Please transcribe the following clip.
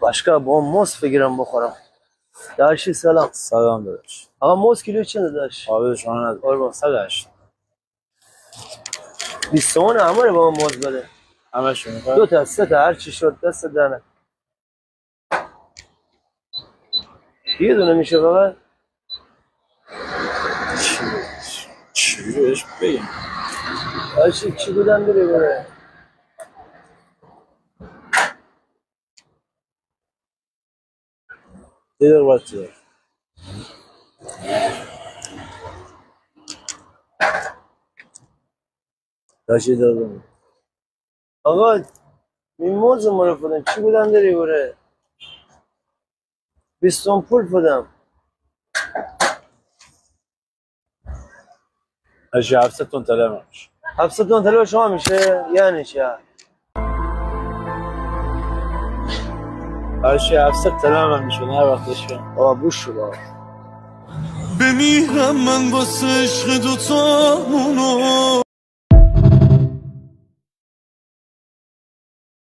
باشگاه با موز بگیرم بخورم. داشتی سلام. سلام داداش. آقا موز کیلو چنده داشت؟ آبه شما نداره. قربان. 108. 20 تومن همه با موز بده. همشون میخواد. 2 تا 3 تا هر چی شد دست دانه. یه دونه میشه فقط. چی بهش بگم؟ داشتی چی بودن بره بره. یه دقیقه باید چیزه. داشتی دقیقه بگم. آقا این موز ما رو فدم چی بودن داری بره. 20 تومن پول فدم. داشتی 700 تون تلم همش. 700 تومن تلو شما میشه یعنی چه؟ داشتی 700 تلم هم میشه نه وقتش کنم. آقا بوش شو بابا. بمیرم من واسه عشق دوتامونو